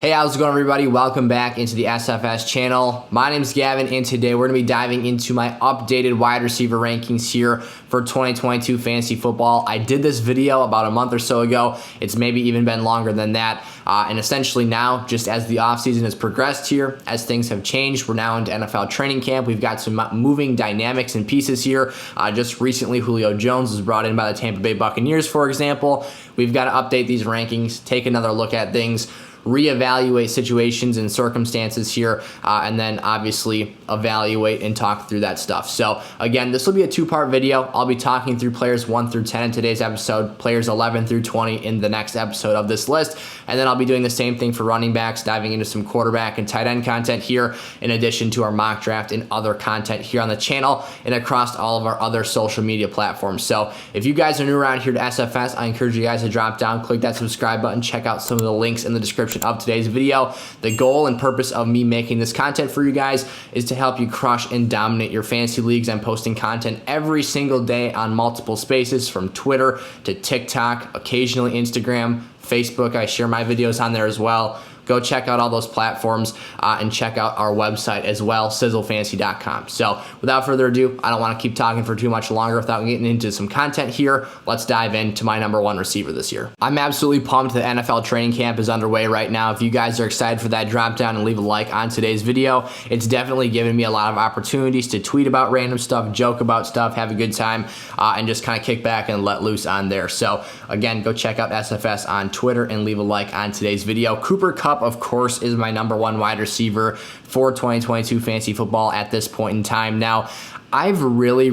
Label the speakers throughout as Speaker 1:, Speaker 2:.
Speaker 1: Hey, how's it going, everybody? Welcome back into the SFS channel. My name is Gavin, and today we're going to be diving into my updated wide receiver rankings here for 2022 fantasy football. I did this video about a month or so ago. It's maybe even been longer than that. And essentially now, just as the offseason has progressed here, as things have changed, we're now into NFL training camp. We've got some moving dynamics and pieces here. Just recently, Julio Jones was brought in by the Tampa Bay Buccaneers, for example. We've got to update these rankings, take another look at things, reevaluate situations and circumstances here, and then obviously evaluate and talk through that stuff. So again, this will be a two-part video. I'll be talking through players 1 through 10 in today's episode, players 11 through 20 in the next episode of this list, and then I'll be doing the same thing for running backs, diving into some quarterback and tight end content here, in addition to our mock draft and other content here on the channel and across all of our other social media platforms. So if you guys are new around here to SFS, I encourage you guys to drop down, click that subscribe button, check out some of the links in the description of today's video. The goal and purpose of me making this content for you guys is to help you crush and dominate your fantasy leagues. I'm posting content every single day on multiple spaces, from Twitter to TikTok, occasionally Instagram, Facebook. I share my videos on there as well. Go check out all those platforms and check out our website as well, sizzlefantasy.com. So without further ado, I don't want to keep talking for too much longer without getting into some content here. Let's dive into my number one receiver this year. I'm absolutely pumped the NFL training camp is underway right now. If you guys are excited for that, drop down and leave a like on today's video. It's definitely given me a lot of opportunities to tweet about random stuff, joke about stuff, have a good time, and just kind of kick back and let loose on there. So again, go check out SFS on Twitter and leave a like on today's video. Cooper Kupp, of course, is my number one wide receiver for 2022 fantasy football at this point in time. Now, I've really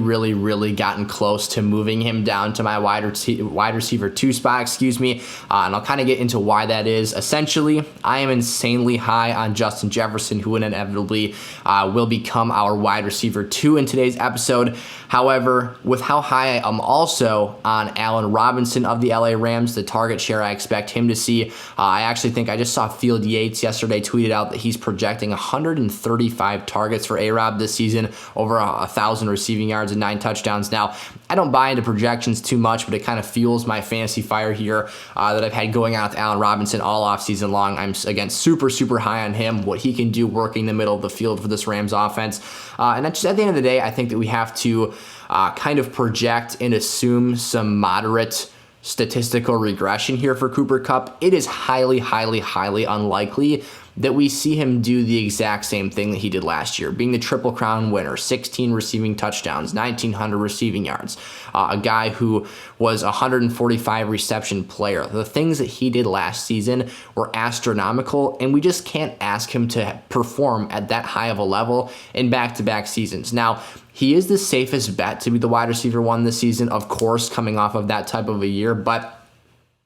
Speaker 1: gotten close to moving him down to my wide receiver 2 spot, and I'll kind of get into why that is. Essentially, I am insanely high on Justin Jefferson, who inevitably will become our wide receiver 2 in today's episode. However, with how high I am also on Allen Robinson of the LA Rams, the target share I expect him to see, I actually think I just saw Field Yates yesterday tweeted out that he's projecting 135 targets for A-Rob this season, over 1,000 receiving yards and 9 touchdowns. Now, I don't buy into projections too much, but it kind of fuels my fantasy fire here that I've had going on with Allen Robinson all offseason long. I'm, again, super high on him, what he can do working the middle of the field for this Rams offense. And just at the end of the day, I think that we have to kind of project and assume some moderate statistical regression here for Cooper Kupp. It is highly unlikely that we see him do the exact same thing that he did last year, being the Triple Crown winner, 16 receiving touchdowns, 1,900 receiving yards, a guy who was a 145 reception player. The things that he did last season were astronomical, and we just can't ask him to perform at that high of a level in back-to-back seasons. Now, he is the safest bet to be the wide receiver 1 this season, of course, coming off of that type of a year, but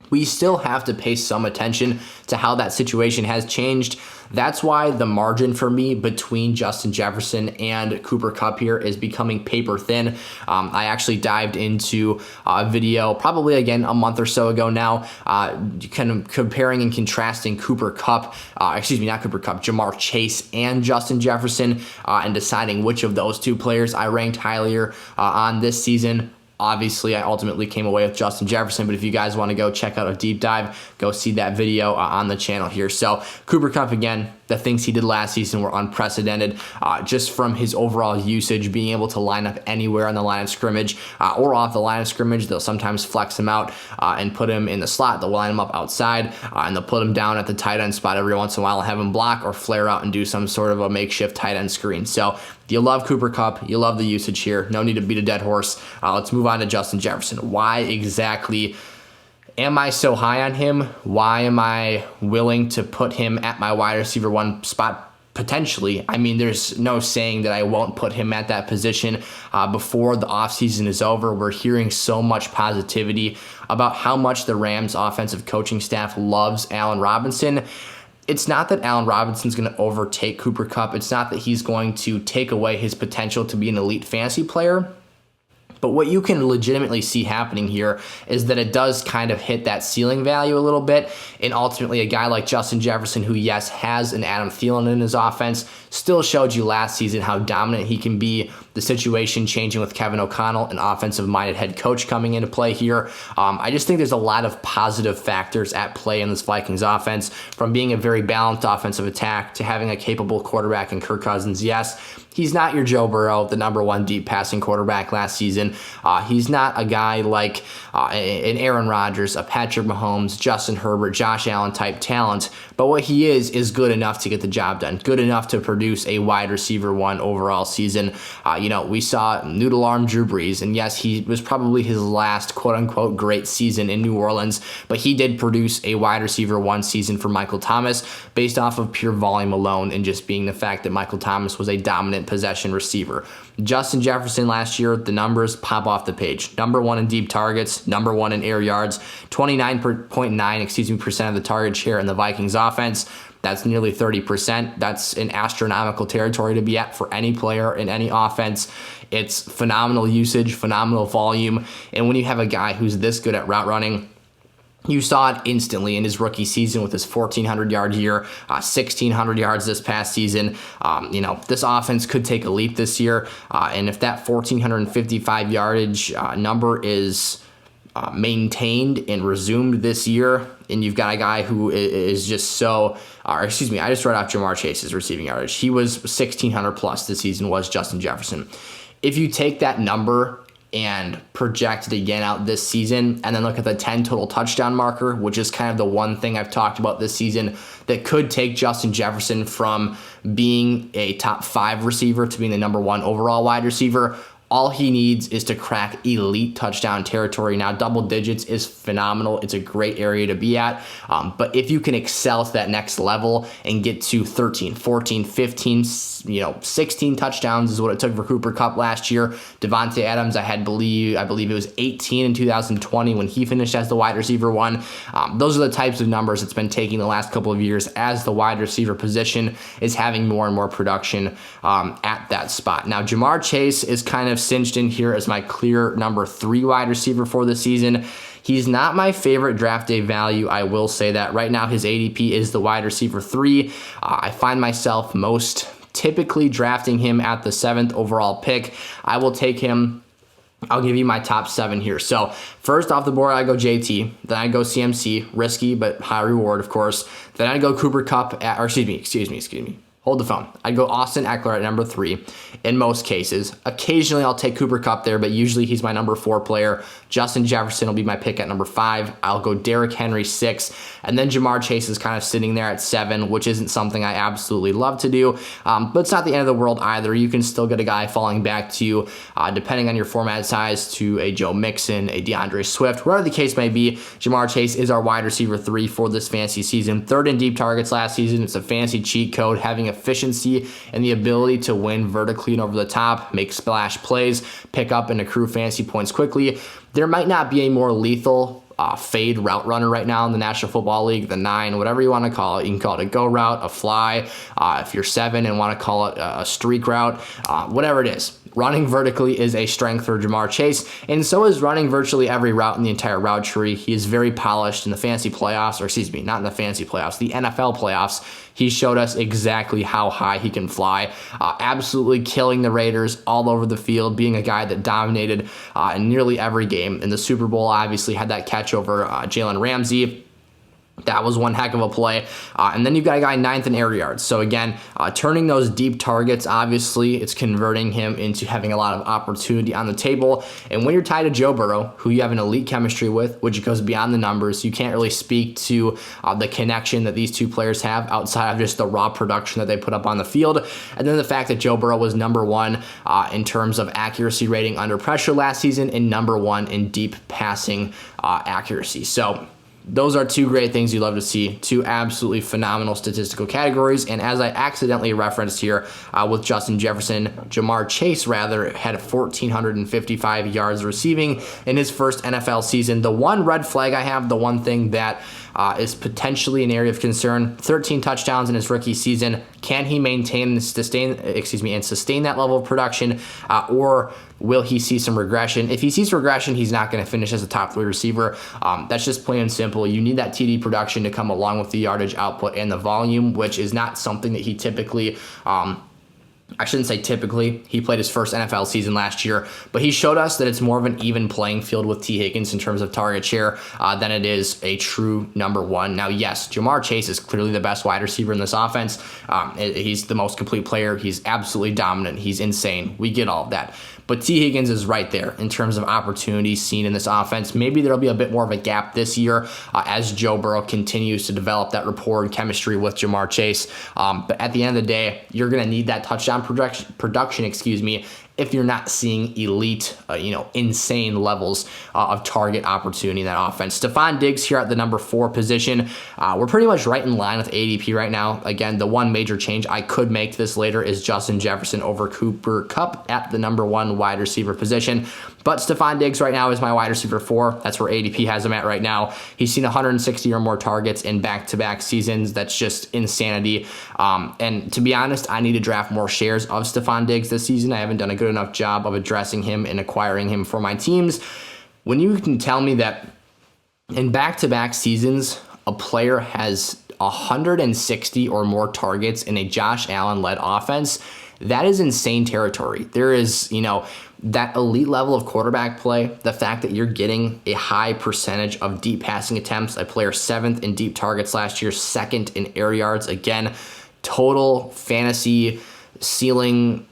Speaker 1: we still have to pay some attention to how that situation has changed. That's why the margin for me between Justin Jefferson and Cooper Kupp here is becoming paper thin. I actually dived into a video probably again a month or so ago now, kind of comparing and contrasting Jamar Chase and Justin Jefferson, and deciding which of those two players I ranked higher on this season. Obviously, I ultimately came away with Justin Jefferson, but if you guys want to go check out a deep dive, go see that video on the channel here. So Cooper Kupp, again, the things he did last season were unprecedented, just from his overall usage, being able to line up anywhere on the line of scrimmage or off the line of scrimmage. They'll sometimes flex him out and put him in the slot. They'll line him up outside, and they'll put him down at the tight end spot every once in a while and have him block or flare out and do some sort of a makeshift tight end screen. So you love Cooper Kupp, you love the usage here. No need to beat a dead horse. Let's move on to Justin Jefferson. Why exactly am I so high on him? Why am I willing to put him at my wide receiver 1 spot potentially? I mean, there's no saying that I won't put him at that position before the offseason is over. We're hearing so much positivity about how much the Rams offensive coaching staff loves Allen Robinson. It's not that Allen Robinson's going to overtake Cooper Kupp. It's not that he's going to take away his potential to be an elite fantasy player. But what you can legitimately see happening here is that it does kind of hit that ceiling value a little bit. And ultimately, a guy like Justin Jefferson, who, yes, has an Adam Thielen in his offense, still showed you last season how dominant he can be. The situation changing with Kevin O'Connell, an offensive-minded head coach, coming into play here. I just think there's a lot of positive factors at play in this Vikings offense, from being a very balanced offensive attack to having a capable quarterback in Kirk Cousins. Yes, he's not your Joe Burrow, the #1 deep passing quarterback last season. He's not a guy like an Aaron Rodgers, a Patrick Mahomes, Justin Herbert, Josh Allen type talent. But what he is good enough to get the job done, good enough to produce a wide receiver 1 overall season. We saw noodle arm Drew Brees, and yes, he was probably his last quote unquote great season in New Orleans, but he did produce a wide receiver 1 season for Michael Thomas based off of pure volume alone, and just being the fact that Michael Thomas was a dominant possession receiver. Justin Jefferson last year, the numbers pop off the page. #1 in deep targets, #1 in air yards, 29.9% of the target share in the Vikings offense. That's nearly 30%. That's an astronomical territory to be at for any player in any offense. It's phenomenal usage, phenomenal volume. And when you have a guy who's this good at route running, you saw it instantly in his rookie season with his 1,400-yard year, 1,600 yards this past season. This offense could take a leap this year. And if that 1,455 yardage number is maintained and resumed this year, and you've got a guy who is just so, I just wrote out Jamar Chase's receiving yardage. He was 1,600 plus this season, was Justin Jefferson. If you take that number and project it again out this season, and then look at the 10 total touchdown marker, which is kind of the one thing I've talked about this season that could take Justin Jefferson from being a top 5 receiver to being the #1 overall wide receiver. All he needs is to crack elite touchdown territory. Now, double digits is phenomenal. It's a great area to be at. But if you can excel to that next level and get to 13, 14, 15, 16 touchdowns is what it took for Cooper Kupp last year. Davante Adams, I believe it was 18 in 2020 when he finished as the wide receiver 1. Those are the types of numbers it's been taking the last couple of years as the wide receiver position is having more and more production at that spot. Now, Jamar Chase is kind of cinched in here as my clear #3 wide receiver for the season. He's not my favorite draft day value, I will say that. Right now, his ADP is the wide receiver 3. I find myself most typically drafting him at the 7th overall pick. I will take him. I'll give you my top 7 here. So first off the board, I go JT. Then I go CMC, risky but high reward, of course. Then I go Cooper Kupp, excuse me. Hold the phone. I'd go Austin Eckler at #3 in most cases. Occasionally, I'll take Cooper Kupp there, but usually he's my #4 player. Justin Jefferson will be my pick at #5. I'll go Derrick Henry 6. And then Jamar Chase is kind of sitting there at 7, which isn't something I absolutely love to do. But it's not the end of the world either. You can still get a guy falling back to, depending on your format size, to a Joe Mixon, a DeAndre Swift, whatever the case may be. Jamar Chase is our wide receiver 3 for this fantasy season. 3rd in deep targets last season. It's a fancy cheat code, having efficiency and the ability to win vertically and over the top, make splash plays, pick up and accrue fantasy points quickly. There might not be a more lethal fade route runner right now in the National Football League, the 9, whatever you want to call it. You can call it a go route, a fly. If you're 7 and want to call it a streak route, whatever it is. Running vertically is a strength for Jamar Chase, and so is running virtually every route in the entire route tree. He is very polished in the fantasy playoffs, not in the fantasy playoffs, the NFL playoffs. He showed us exactly how high he can fly, absolutely killing the Raiders all over the field, being a guy that dominated in nearly every game. In the Super Bowl, obviously had that catch over Jalen Ramsey. That was one heck of a play. And then you've got a guy 9th in air yards. So again, turning those deep targets, obviously, it's converting him into having a lot of opportunity on the table. And when you're tied to Joe Burrow, who you have an elite chemistry with, which goes beyond the numbers, you can't really speak to the connection that these two players have outside of just the raw production that they put up on the field. And then the fact that Joe Burrow was #1 in terms of accuracy rating under pressure last season and #1 in deep passing accuracy. So those are two great things you love to see, two absolutely phenomenal statistical categories. And as I accidentally referenced here with Justin Jefferson, Jamar Chase had 1,455 yards receiving in his first NFL season. The one red flag I have, the one thing that is potentially an area of concern. 13 touchdowns in his rookie season. Can he maintain and sustain that level of production, or will he see some regression? If he sees regression, he's not going to finish as a top 3 receiver. That's just plain and simple. You need that TD production to come along with the yardage output and the volume, which is not something that he typically I shouldn't say typically. He played his first NFL season last year, but he showed us that it's more of an even playing field with T. Higgins in terms of target share than it is a true number 1. Now, yes, Jamar Chase is clearly the best wide receiver in this offense. He's the most complete player. He's absolutely dominant. He's insane. We get all of that. But T. Higgins is right there in terms of opportunities seen in this offense. Maybe there'll be a bit more of a gap this year as Joe Burrow continues to develop that rapport and chemistry with Jamar Chase. But at the end of the day, you're going to need that touchdown production, if you're not seeing elite, insane levels of target opportunity in that offense. Stefon Diggs here at the number 4 position. We're pretty much right in line with ADP right now. Again, the one major change I could make to this later is Justin Jefferson over Kupp at the number 1 wide receiver position. But Stefon Diggs right now is my wide receiver 4. That's where ADP has him at right now. He's seen 160 or more targets in back-to-back seasons. That's just insanity. And to be honest, I need to draft more shares of Stefon Diggs this season. I haven't done a good enough job of addressing him and acquiring him for my teams. When you can tell me that in back-to-back seasons, a player has 160 or more targets in a Josh Allen-led offense, that is insane territory. There is, that elite level of quarterback play, the fact that you're getting a high percentage of deep passing attempts, a player 7th in deep targets last year, 2nd in air yards. Again, total fantasy ceiling,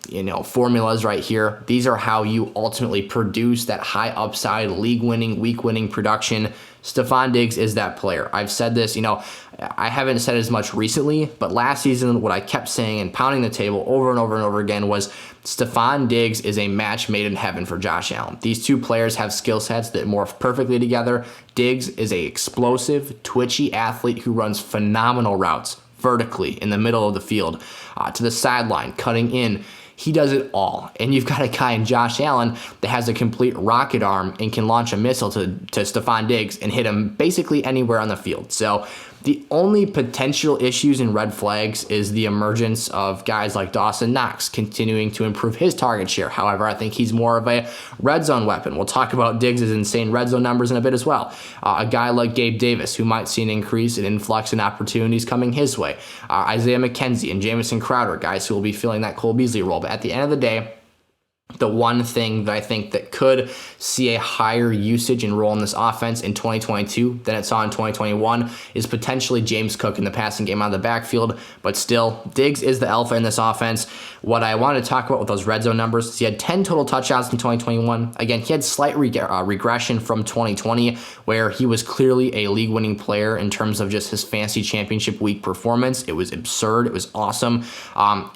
Speaker 1: formulas right here. These are how you ultimately produce that high upside, league-winning, week-winning production. Stefon Diggs is that player. I've said this, I haven't said it as much recently, but last season what I kept saying and pounding the table over and over and over again was Stefon Diggs is a match made in heaven for Josh Allen. These two players have skill sets that morph perfectly together. Diggs is a explosive, twitchy athlete who runs phenomenal routes vertically in the middle of the field, to the sideline, cutting in. He does it all. And you've got a guy in Josh Allen that has a complete rocket arm and can launch a missile to Stefon Diggs and hit him basically anywhere on the field. So the only potential issues and red flags is the emergence of guys like Dawson Knox continuing to improve his target share. However, I think he's more of a red zone weapon. We'll talk about Diggs' insane red zone numbers in a bit as well. A guy like Gabe Davis, who might see an increase in influx in opportunities coming his way. Isaiah McKenzie and Jamison Crowder, guys who will be filling that Cole Beasley role. But at the end of the day, the one thing that I think that could see a higher usage and role in this offense in 2022 than it saw in 2021 is potentially James Cook in the passing game out of the backfield. But still, Diggs is the alpha in this offense. What I wanted to talk about with those red zone numbers is he had 10 total touchdowns in 2021. Again, he had slight regression from 2020, where he was clearly a league-winning player in terms of just his fantasy championship week performance. It was absurd. It was awesome.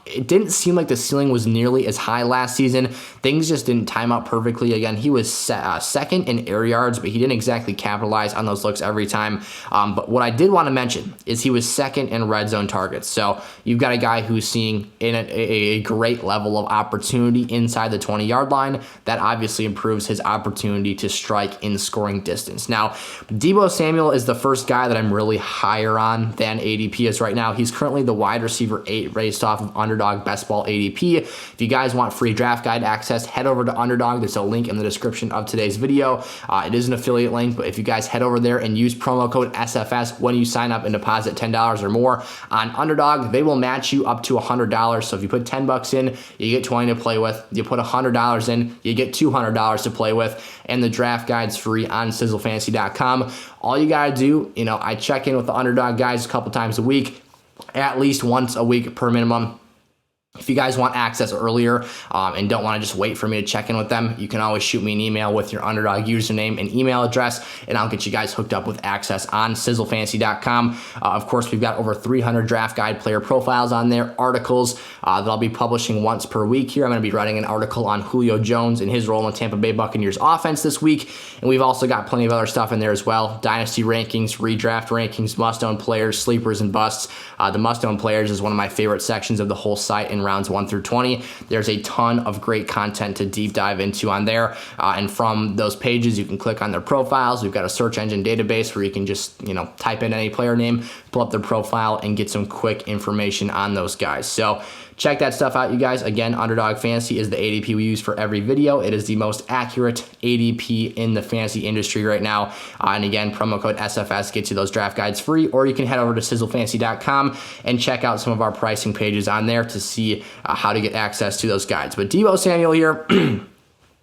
Speaker 1: It didn't seem like the ceiling was nearly as high last season. Things just didn't time out perfectly. Again, he was second in air yards, but he didn't exactly capitalize on those looks every time. But what I did want to mention is he was second in red zone targets. So you've got a guy who's seeing in a great level of opportunity inside the 20-yard line. That obviously improves his opportunity to strike in scoring distance. Now, Deebo Samuel is the first guy that I'm really higher on than ADP is right now. He's currently the wide receiver 8 based off of Underdog Best Ball ADP. If you guys want free draft guide access, head over to Underdog. There's a link in the description of today's video. It is an affiliate link, but if you guys head over there and use promo code SFS when you sign up and deposit $10 or more on Underdog, they will match you up to $100. So if you put $10 in, you get $20 to play with. You put $100 in, you get $200 to play with, and the draft guide's free on sizzlefantasy.com. All you gotta do, I check in with the Underdog guys a couple times a week, at least once a week per minimum. If you guys want access earlier and don't want to just wait for me to check in with them, you can always shoot me an email with your Underdog username and email address, and I'll get you guys hooked up with access on sizzlefantasy.com. Of course, we've got over 300 draft guide player profiles on there, articles that I'll be publishing once per week here. I'm going to be writing an article on Julio Jones and his role in the Tampa Bay Buccaneers offense this week, and we've also got plenty of other stuff in there as well. Dynasty rankings, redraft rankings, must-own players, sleepers, and busts. The must-own players is one of my favorite sections of the whole site and rounds 1 through 20. There's a ton of great content to deep dive into on there. And from those pages, you can click on their profiles. We've got a search engine database where you can just, type in any player name, pull up their profile, and get some quick information on those guys. So check that stuff out, you guys. Again, Underdog Fantasy is the ADP we use for every video. It is the most accurate ADP in the fantasy industry right now. And again, promo code SFS gets you those draft guides free, or you can head over to sizzlefantasy.com and check out some of our pricing pages on there to see how to get access to those guides. But Deebo Samuel here,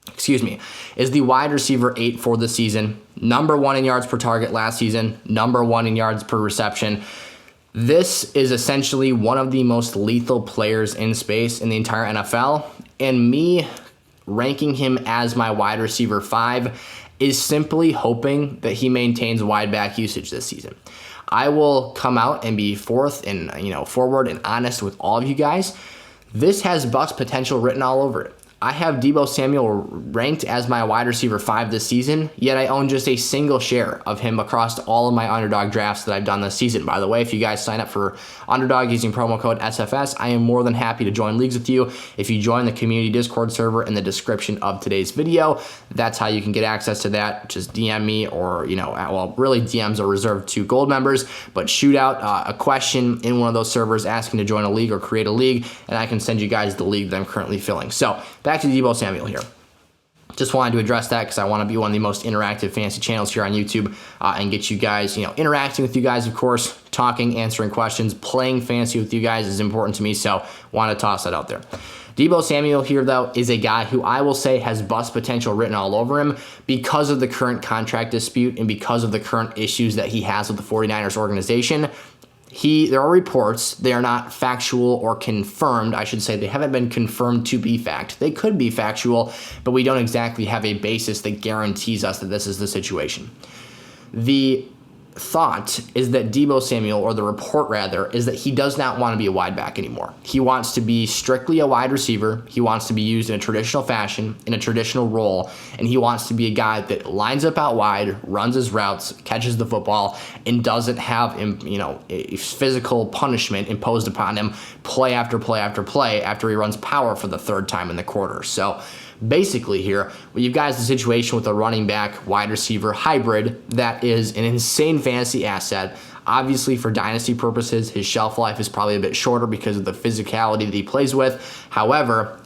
Speaker 1: excuse me, is the wide receiver 8 for the season. Number 1 in yards per target last season, number 1 in yards per reception. This is essentially one of the most lethal players in space in the entire NFL, and me ranking him as my wide receiver 5 is simply hoping that he maintains wide back usage this season. I will come out and be forward and honest with all of you guys. This has bust potential written all over it. I have Deebo Samuel ranked as my wide receiver 5 this season, yet I own just a single share of him across all of my Underdog drafts that I've done this season. By the way, if you guys sign up for Underdog using promo code SFS, I am more than happy to join leagues with you. If you join the community Discord server in the description of today's video, that's how you can get access to that. Just DM me, or, well, really DMs are reserved to gold members, but shoot out a question in one of those servers asking to join a league or create a league, and I can send you guys the league that I'm currently filling. So back to Deebo Samuel here. Just wanted to address that because I want to be one of the most interactive fantasy channels here on YouTube and get you guys, interacting with you guys, of course, talking, answering questions, playing fantasy with you guys is important to me, so want to toss that out there. Deebo Samuel here, though, is a guy who I will say has bust potential written all over him because of the current contract dispute and because of the current issues that he has with the 49ers organization. There are reports, they are not factual or confirmed, I should say. They haven't been confirmed to be fact. They could be factual, but we don't exactly have a basis that guarantees us that this is the situation. The thought is that Deebo Samuel, or the report rather, is that he does not want to be a wide back anymore. He wants to be strictly a wide receiver. He wants to be used in a traditional fashion, in a traditional role, and he wants to be a guy that lines up out wide, runs his routes, catches the football, and doesn't have, a physical punishment imposed upon him play after play after play after he runs power for the 3rd time in the quarter. So basically here, you've got the situation with a running back wide receiver hybrid that is an insane fantasy asset. Obviously, for dynasty purposes, his shelf life is probably a bit shorter because of the physicality that he plays with. However,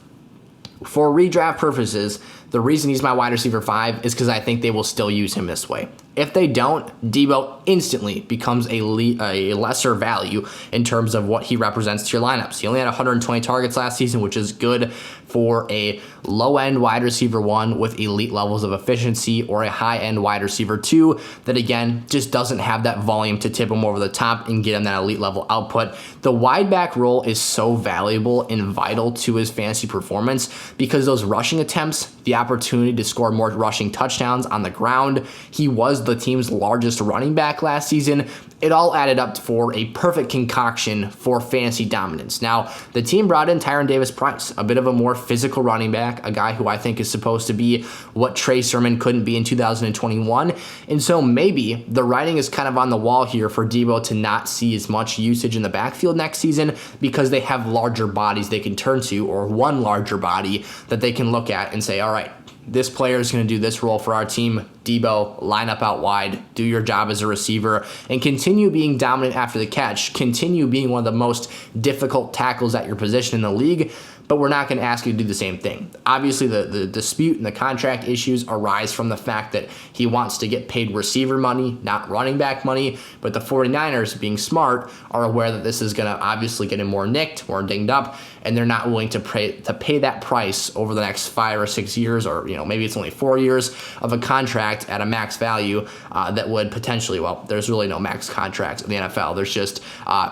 Speaker 1: for redraft purposes, the reason he's my wide receiver 5 is because I think they will still use him this way. If they don't, Deebo instantly becomes a lesser value in terms of what he represents to your lineups. He only had 120 targets last season, which is good for a low-end wide receiver 1 with elite levels of efficiency, or a high-end wide receiver 2 that, again, just doesn't have that volume to tip him over the top and get him that elite level output. The wide back role is so valuable and vital to his fantasy performance because those rushing attempts, the opportunity to score more rushing touchdowns on the ground, he was the team's largest running back last season. It all added up for a perfect concoction for fantasy dominance. Now, the team brought in Tyron Davis-Price, a bit of a more physical running back, a guy who I think is supposed to be what Trey Sermon couldn't be in 2021. And so maybe the writing is kind of on the wall here for Deebo to not see as much usage in the backfield next season because they have larger bodies they can turn to, or one larger body that they can look at and say, all right, this player is going to do this role for our team. Deebo, line up out wide, do your job as a receiver, and continue being dominant after the catch. Continue being one of the most difficult tackles at your position in the league, but we're not going to ask you to do the same thing. Obviously, the dispute and the contract issues arise from the fact that he wants to get paid receiver money, not running back money, but the 49ers, being smart, are aware that this is going to obviously get him more nicked, more dinged up, and they're not willing to pay that price over the next 5 or 6 years, or maybe it's only 4 years of a contract at a max value that would potentially, well, there's really no max contracts in the NFL. There's just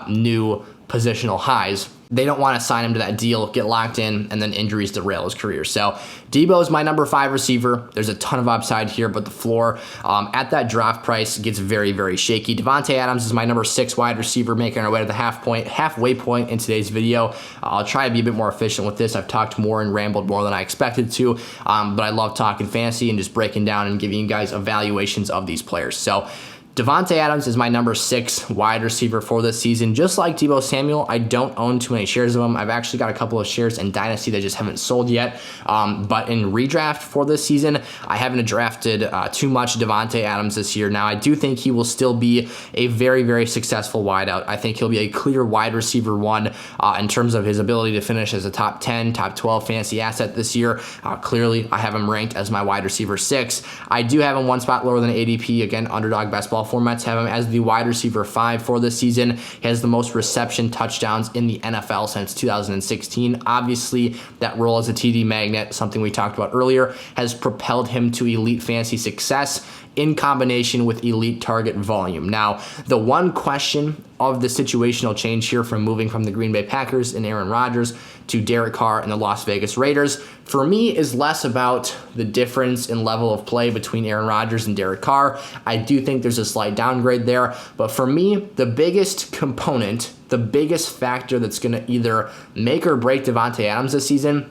Speaker 1: new positional highs. They don't want to sign him to that deal, get locked in, and then injuries derail his career. So Deebo is my number 5 receiver. There's a ton of upside here, but the floor at that draft price gets very, very shaky. Davante Adams is my number 6 wide receiver, making our way to the halfway point in today's video. I'll try to be a bit more efficient with this. I've talked more and rambled more than I expected to, but I love talking fantasy and just breaking down and giving you guys evaluations of these players. So Davante Adams is my number 6 wide receiver for this season. Just like Deebo Samuel, I don't own too many shares of him. I've actually got a couple of shares in Dynasty that just haven't sold yet. But in redraft for this season, I haven't drafted too much Davante Adams this year. Now, I do think he will still be a very, very successful wideout. I think he'll be a clear wide receiver 1 in terms of his ability to finish as a top 10, top 12 fantasy asset this year. Clearly, I have him ranked as my wide receiver 6. I do have him one spot lower than ADP. Again, Underdog Best Ball formats have him as the wide receiver 5 for this season. He has the most reception touchdowns in the NFL since 2016. Obviously, that role as a TD magnet, something we talked about earlier, has propelled him to elite fantasy success in combination with elite target volume. Now, the one question of the situational change here from moving from the Green Bay Packers and Aaron Rodgers to Derek Carr and the Las Vegas Raiders, for me, is less about the difference in level of play between Aaron Rodgers and Derek Carr. I do think there's a slight downgrade there, but for me, the biggest component, the biggest factor that's going to either make or break Davante Adams this season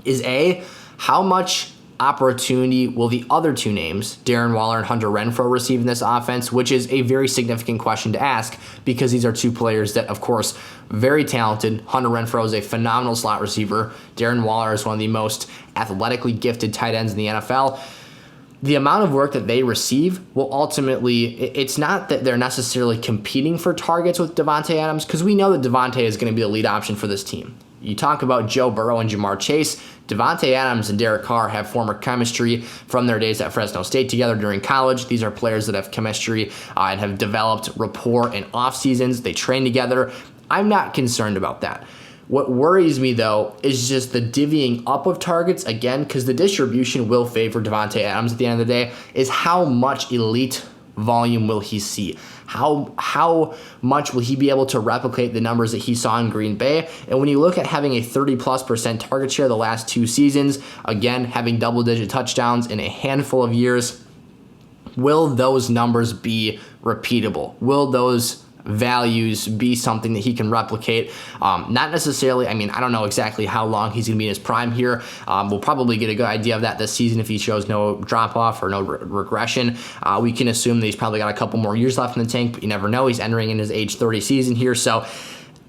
Speaker 1: is how much opportunity will the other two names, Darren Waller and Hunter Renfrow, receive in this offense, which is a very significant question to ask because these are two players that, of course, very talented. Hunter Renfrow is a phenomenal slot receiver. Darren Waller is one of the most athletically gifted tight ends in the NFL. The amount of work that they receive will ultimately, it's not that they're necessarily competing for targets with Davante Adams, because we know that Davante is going to be the lead option for this team. You talk about Joe Burrow and Jamar Chase. Davante Adams and Derek Carr have former chemistry from their days at Fresno State together during college. These are players that have chemistry and have developed rapport in off seasons. They train together. I'm not concerned about that. What worries me, though, is just the divvying up of targets, again, because the distribution will favor Davante Adams at the end of the day, is how much elite volume will he see? How much will he be able to replicate the numbers that he saw in Green Bay? And when you look at having a 30+% target share the last 2 seasons, again, having double-digit touchdowns in a handful of years, will those numbers be repeatable? Will those values be something that he can replicate? Not necessarily. I mean, I don't know exactly how long he's going to be in his prime here. We'll probably get a good idea of that this season if he shows no drop-off or no regression. We can assume that he's probably got a couple more years left in the tank, but you never know. He's entering in his age 30 season here. So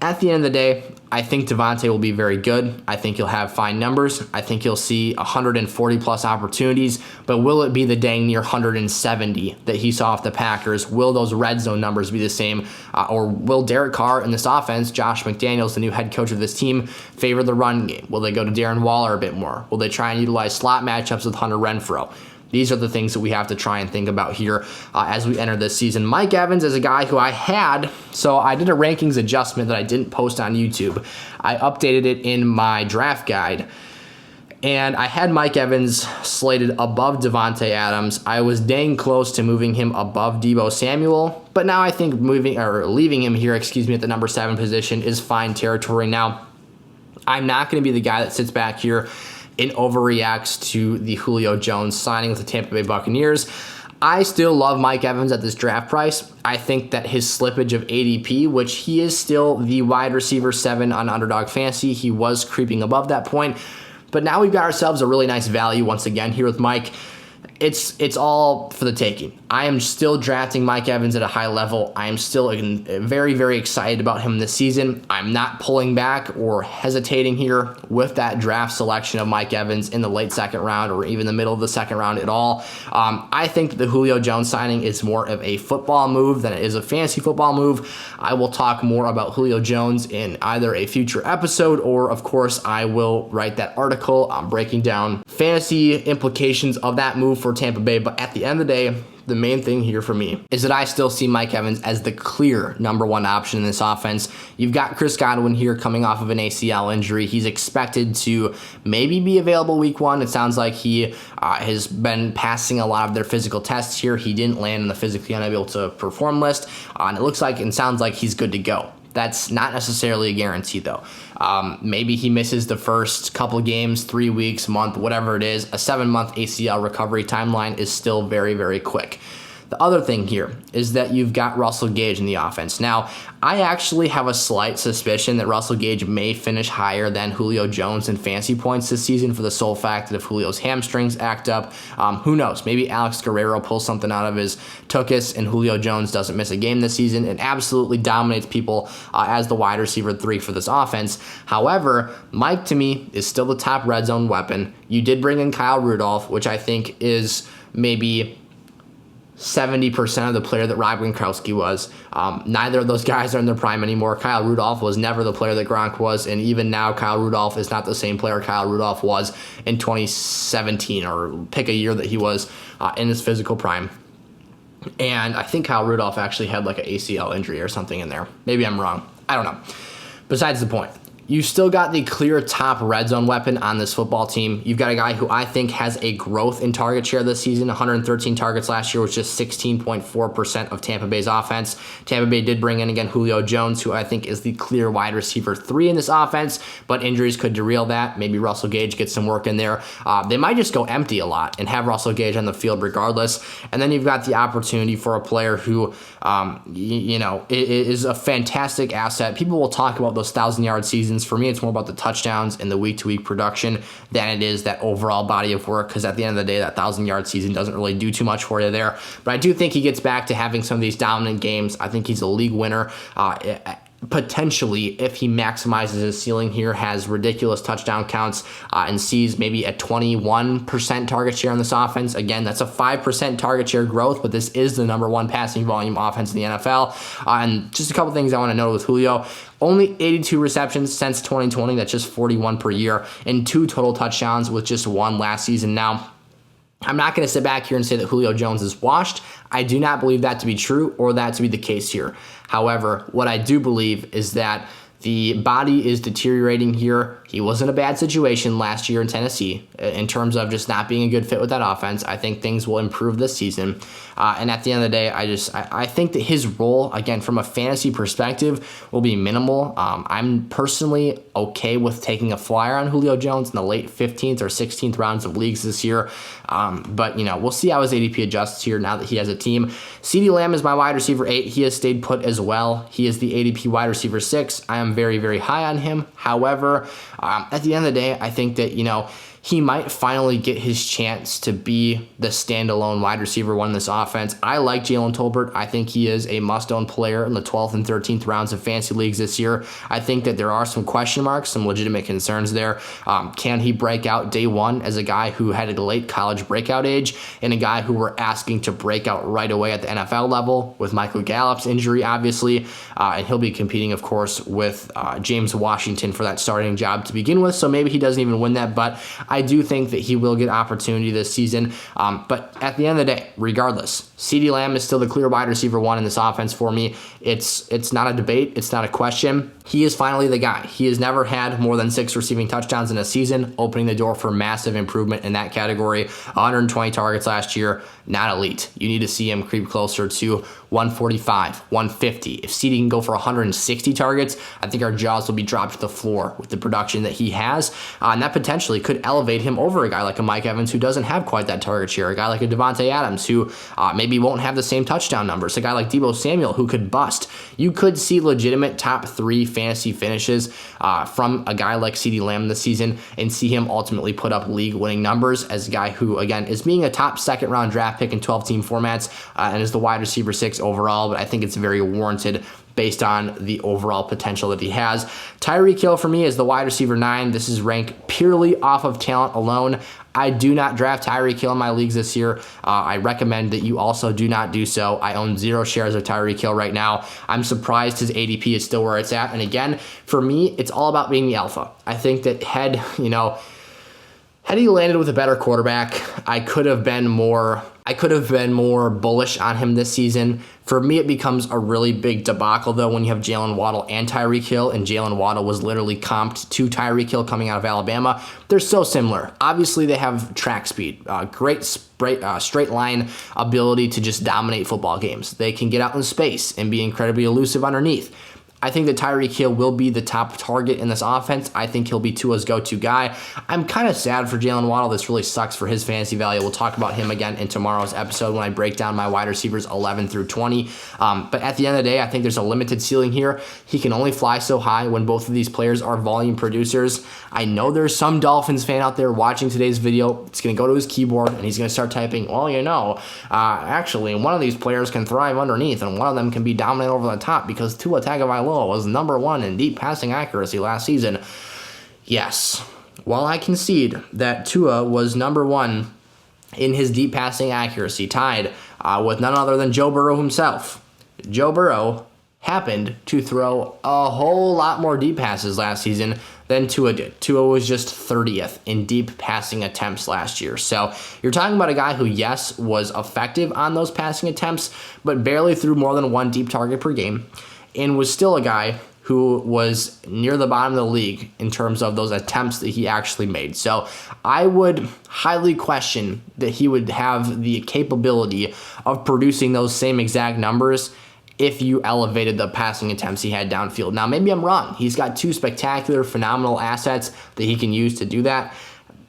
Speaker 1: at the end of the day, I think Davante will be very good. I think he'll have fine numbers. I think he'll see 140+ opportunities, but will it be the dang near 170 that he saw off the Packers? Will those red zone numbers be the same? Or will Derek Carr in this offense, Josh McDaniels, the new head coach of this team, favor the run game? Will they go to Darren Waller a bit more? Will they try and utilize slot matchups with Hunter Renfrow? These are the things that we have to try and think about here as we enter this season. Mike Evans is a guy who I had, so I did a rankings adjustment that I didn't post on YouTube. I updated it in my draft guide, and I had Mike Evans slated above Davante Adams. I was dang close to moving him above Deebo Samuel, but now I think leaving him here, at the number 7 position is fine territory. Now, I'm not going to be the guy that sits back here and overreacts to the Julio Jones signing with the Tampa Bay Buccaneers. I still love Mike Evans at this draft price. I think that his slippage of ADP, which he is still the wide receiver 7 on Underdog Fantasy, he was creeping above that point. But now we've got ourselves a really nice value once again here with Mike. It's all for the taking. I am still drafting Mike Evans at a high level. I am still very, very excited about him this season. I'm not pulling back or hesitating here with that draft selection of Mike Evans in the late second round or even the middle of the second round at all. I think that the Julio Jones signing is more of a football move than it is a fantasy football move. I will talk more about Julio Jones in either a future episode or, of course, I will write that article breaking down fantasy implications of that move for Tampa Bay. But at the end of the day, the main thing here for me is that I still see Mike Evans as the clear number 1 option in this offense. You've got Chris Godwin here coming off of an ACL injury. He's expected to maybe be available week 1. It sounds like he has been passing a lot of their physical tests here. He didn't land on the physically unable to perform list, and it looks like and sounds like he's good to go. That's not necessarily a guarantee, though. Maybe he misses the first couple games, 3 weeks, month, whatever it is. A 7-month ACL recovery timeline is still very, very quick. The other thing here is that you've got Russell Gage in the offense. Now, I actually have a slight suspicion that Russell Gage may finish higher than Julio Jones in fantasy points this season for the sole fact that if Julio's hamstrings act up, who knows? Maybe Alex Guerrero pulls something out of his tuchus and Julio Jones doesn't miss a game this season and absolutely dominates people as the wide receiver 3 for this offense. However, Mike, to me, is still the top red zone weapon. You did bring in Kyle Rudolph, which I think is maybe 70% of the player that Rob Gronkowski was. Neither of those guys are in their prime anymore. Kyle Rudolph was never the player that Gronk was, and even now Kyle Rudolph is not the same player Kyle Rudolph was in 2017, or pick a year that he was in his physical prime. And I think Kyle Rudolph actually had like an ACL injury or something in there. Maybe I'm wrong. I don't know. Besides the point. You still got the clear top red zone weapon on this football team. You've got a guy who I think has a growth in target share this season. 113 targets last year was just 16.4% of Tampa Bay's offense. Tampa Bay did bring in, again, Julio Jones, who I think is the clear wide receiver 3 in this offense, but injuries could derail that. Maybe Russell Gage gets some work in there. They might just go empty a lot and have Russell Gage on the field regardless. And then you've got the opportunity for a player who, is a fantastic asset. People will talk about those 1,000-yard seasons. For me, it's more about the touchdowns and the week-to-week production than it is that overall body of work, because at the end of the day, that 1,000-yard season doesn't really do too much for you there. But I do think he gets back to having some of these dominant games. I think he's a league winner. Potentially, if he maximizes his ceiling here, has ridiculous touchdown counts and sees maybe a 21% target share in this offense. Again, that's a 5% target share growth, but this is the number 1 passing volume offense in the NFL. And just a couple things I want to note with Julio. Only 82 receptions since 2020. That's just 41 per year, and 2 total touchdowns with just 1 last season. Now, I'm not going to sit back here and say that Julio Jones is washed. I do not believe that to be true or that to be the case here. However, what I do believe is that the body is deteriorating here. He was in a bad situation last year in Tennessee in terms of just not being a good fit with that offense. I think things will improve this season. And at the end of the day, I think that his role, again, from a fantasy perspective, will be minimal. I'm personally okay with taking a flyer on Julio Jones in the late 15th or 16th rounds of leagues this year. But, we'll see how his ADP adjusts here now that he has a team. Ceedee Lamb is my wide receiver 8. He has stayed put as well. He is the ADP wide receiver 6. I am very, very high on him. However, at the end of the day, I think that, he might finally get his chance to be the standalone wide receiver 1 in this offense. I like Jalen Tolbert. I think he is a must-own player in the 12th and 13th rounds of fantasy leagues this year. I think that there are some question marks, some legitimate concerns there. Can he break out day 1 as a guy who had a late college breakout age and a guy who we're asking to break out right away at the NFL level with Michael Gallup's injury, obviously? And he'll be competing, of course, with James Washington for that starting job to begin with, so maybe he doesn't even win that, but I do think that he will get opportunity this season. But at the end of the day, regardless, Ceedee Lamb is still the clear wide receiver 1 in this offense for me. It's not a debate. It's not a question. He is finally the guy. He has never had more than 6 receiving touchdowns in a season, opening the door for massive improvement in that category. 120 targets last year, not elite. You need to see him creep closer to 145, 150. If Ceedee can go for 160 targets, I think our jaws will be dropped to the floor with the production that he has. And that potentially could elevate him over a guy like a Mike Evans who doesn't have quite that target share, a guy like a Davante Adams who maybe won't have the same touchdown numbers, a guy like Deebo Samuel who could bust. You could see legitimate top 3 fantasy finishes from a guy like Ceedee Lamb this season and see him ultimately put up league-winning numbers as a guy who, again, is being a top 2nd-round draft pick in 12-team formats and is the wide receiver 6 overall, but I think it's very warranted based on the overall potential that he has. Tyreek Hill for me is the wide receiver 9. This is ranked purely off of talent alone. I do not draft Tyreek Hill in my leagues this year. I recommend that you also do not do so. I own 0 shares of Tyreek Hill right now. I'm surprised his ADP is still where it's at. And again, for me, it's all about being the alpha. I think that had he landed with a better quarterback, I could have been more bullish on him this season. For me, it becomes a really big debacle, though, when you have Jalen Waddle and Tyreek Hill, and Jalen Waddle was literally comped to Tyreek Hill coming out of Alabama. They're so similar. Obviously, they have track speed, great straight line ability to just dominate football games. They can get out in space and be incredibly elusive underneath. I think that Tyreek Hill will be the top target in this offense. I think he'll be Tua's go-to guy. I'm kind of sad for Jalen Waddle. This really sucks for his fantasy value. We'll talk about him again in tomorrow's episode when I break down my wide receivers 11 through 20. But at the end of the day, I think there's a limited ceiling here. He can only fly so high when both of these players are volume producers. I know there's some Dolphins fan out there watching today's video. It's going to go to his keyboard and he's going to start typing, well, actually, one of these players can thrive underneath and one of them can be dominant over the top because Tua Tagovailoa was number 1 in deep passing accuracy last season. Yes, while I concede that Tua was number 1 in his deep passing accuracy, tied with none other than Joe Burrow himself, Joe Burrow happened to throw a whole lot more deep passes last season than Tua did. Tua was just 30th in deep passing attempts last year. So you're talking about a guy who, yes, was effective on those passing attempts, but barely threw more than 1 deep target per game, and was still a guy who was near the bottom of the league in terms of those attempts that he actually made. So I would highly question that he would have the capability of producing those same exact numbers if you elevated the passing attempts he had downfield. Now, maybe I'm wrong. He's got 2 spectacular, phenomenal assets that he can use to do that.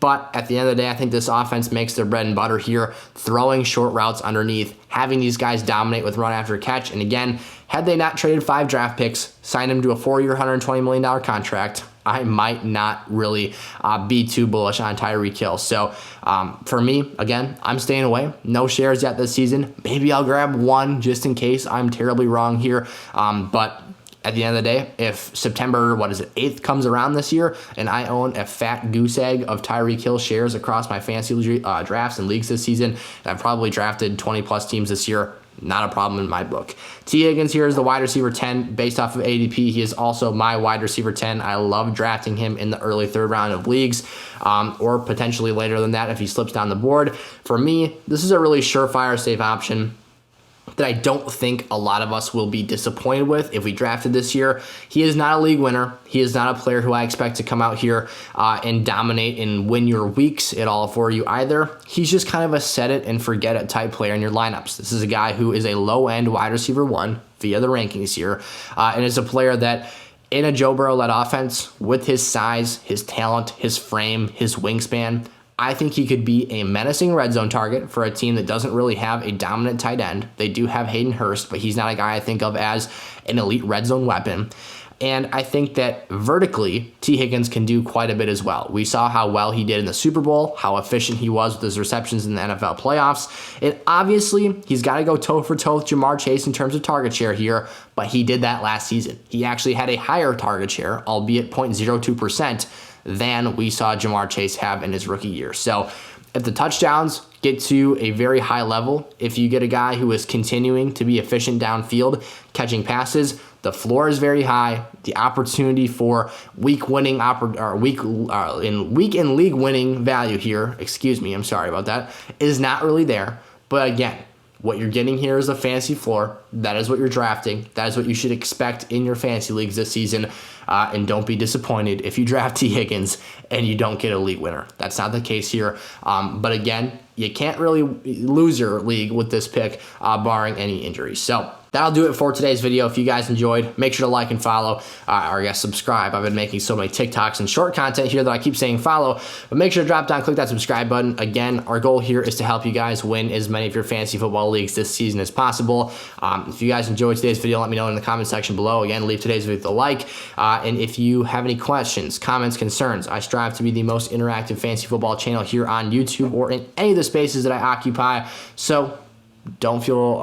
Speaker 1: But at the end of the day, I think this offense makes their bread and butter here, throwing short routes underneath, having these guys dominate with run after catch. And again, had they not traded 5 draft picks, signed him to a 4-year, $120 million contract, I might not really be too bullish on Tyreek Hill. So for me, again, I'm staying away. No shares yet this season. Maybe I'll grab 1 just in case I'm terribly wrong here. But at the end of the day, if September, 8th comes around this year and I own a fat goose egg of Tyreek Hill shares across my fantasy drafts and leagues this season, and I've probably drafted 20-plus teams this year, not a problem in my book. T. Higgins here is the wide receiver 10 based off of ADP. He is also my wide receiver 10. I love drafting him in the early 3rd round of leagues or potentially later than that if he slips down the board. For me, this is a really surefire, safe option that I don't think a lot of us will be disappointed with if we drafted this year. He is not a league winner. He is not a player who I expect to come out here and dominate and win your weeks at all for you either. He's just kind of a set it and forget it type player in your lineups. This is a guy who is a low-end wide receiver 1 via the rankings here, and is a player that in a Joe Burrow-led offense with his size, his talent, his frame, his wingspan, I think he could be a menacing red zone target for a team that doesn't really have a dominant tight end. They do have Hayden Hurst, but he's not a guy I think of as an elite red zone weapon. And I think that vertically, T. Higgins can do quite a bit as well. We saw how well he did in the Super Bowl, how efficient he was with his receptions in the NFL playoffs. And obviously, he's got to go toe-for-toe with Jamar Chase in terms of target share here, but he did that last season. He actually had a higher target share, albeit 0.02%, than we saw Jamar Chase have in his rookie year. So if the touchdowns get to a very high level, if you get a guy who is continuing to be efficient downfield, catching passes, the floor is very high. The opportunity for week in league winning value here, I'm sorry about that, is not really there. But again, what you're getting here is a fantasy floor. That is what you're drafting. That is what you should expect in your fantasy leagues this season. And don't be disappointed if you draft T. Higgins and you don't get a league winner. That's not the case here. But again, you can't really lose your league with this pick, barring any injuries. So that'll do it for today's video. If you guys enjoyed, make sure to like and follow, or subscribe. I've been making so many TikToks and short content here that I keep saying follow, but make sure to drop down, click that subscribe button. Again, our goal here is to help you guys win as many of your fantasy football leagues this season as possible. If you guys enjoyed today's video, let me know in the comment section below. Again, leave today's video with a like. And if you have any questions, comments, concerns, I strive to be the most interactive fantasy football channel here on YouTube or in any of the spaces that I occupy. So don't feel,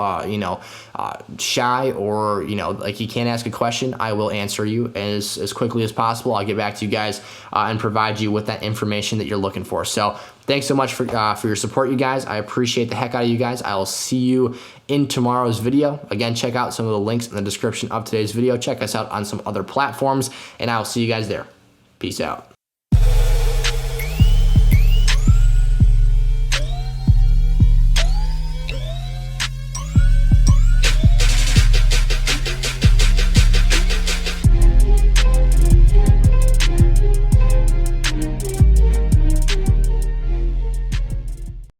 Speaker 1: shy or, like you can't ask a question. I will answer you as quickly as possible. I'll get back to you guys and provide you with that information that you're looking for. So thanks so much for your support, you guys. I appreciate the heck out of you guys. I will see you in tomorrow's video. Again, check out some of the links in the description of today's video. Check us out on some other platforms, and I will see you guys there. Peace out.